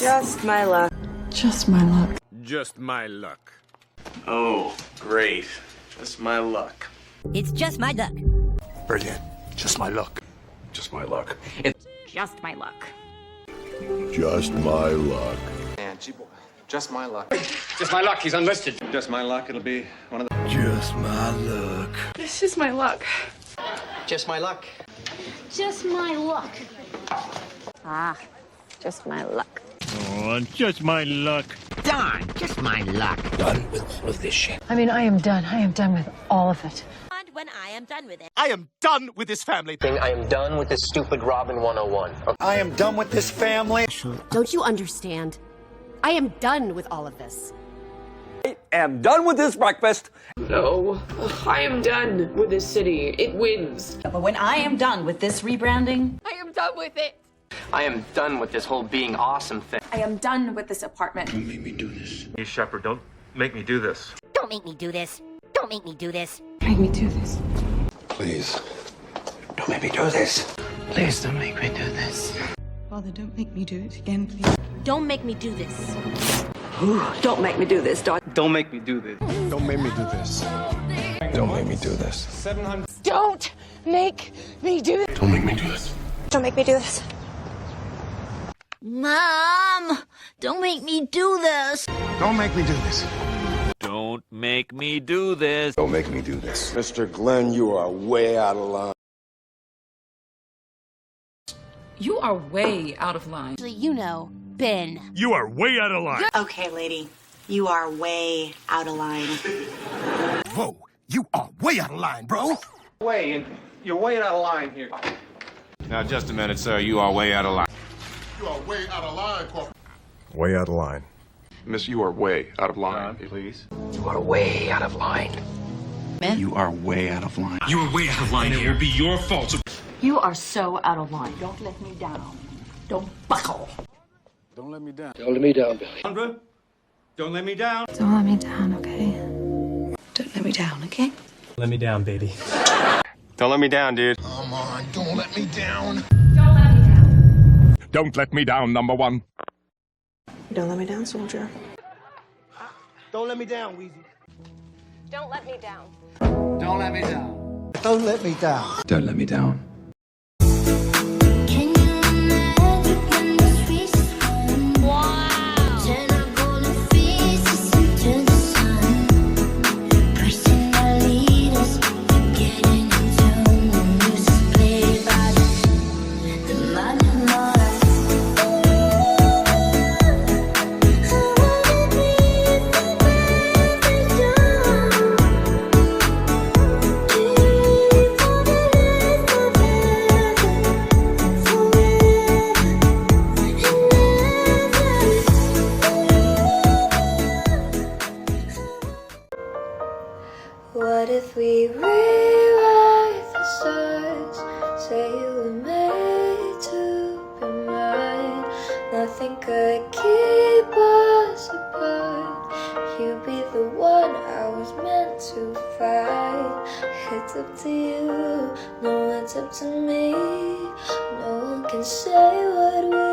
Just my luck. Just my luck. Just my luck. Oh, great. Just my luck. It's just my luck. Brilliant. Just my luck. Just my luck. It's just my luck. Just my luck. Man, just my luck. Just my luck, he's unlisted. Just my luck, it'll be one of the... Just my luck. This is my luck. Just my luck. Just my luck. Ah, just my luck. Oh, just my luck. Darn, just my luck. Done with this shit. I mean, I am done. I am done with all of it. And when I am done with it. I am done with this family thing. I am done with this stupid Robin 101. I am done with this family. Don't you understand? I am done with all of this. I am done with this breakfast. No, I am done with this city. It wins. But when I am done with this rebranding, I am done with it. I am done with this whole being awesome thing. I am done with this apartment. Don't make me do this. You, Shepard, don't make me do this. Don't make me do this. Don't make me do this. Make me do this. Please. Don't make me do this. Please don't make me do this. Father, don't make me do it again, please. Don't make me do this. Don't make me do this, Dog. Don't make me do this. Don't make me do this. Don't make me do this. 700... Don't make me do this. Don't make me do this. Don't make me do this. Mom, don't make me do this. Don't make me do this. Don't make me do this. Don't make me do this. Mr. Glenn, you are way out of line. You are way out of line. You know, Ben. You are way out of line. okay, lady, you are way out of line. Whoa, you are way out of line, bro. You're way out of line here. Now, just a minute, sir. You are way out of line. You are way out of line, Corporal. Way out of line. Miss, you are way out of line. Please. You are way out of line. You are way out of line. You are way out of line. It would be your fault. You are so out of line. Don't let me down. Don't buckle. Don't let me down. Don't let me down, Billy. Don't let me down. Don't let me down, okay? Don't let me down, okay? Let me down, baby. Don't let me down, dude. Come on, don't let me down. Don't let me down. Don't let me down, number one. Don't let me down, soldier. Don't let me down, Weezy. Don't let me down. Don't let me down. Don't let me down. Don't let me down. What if we rewrite the stars? Say you were made to be mine. Nothing could keep us apart. You'd be the one I was meant to find. It's up to you, no, it's up to me. No one can say what we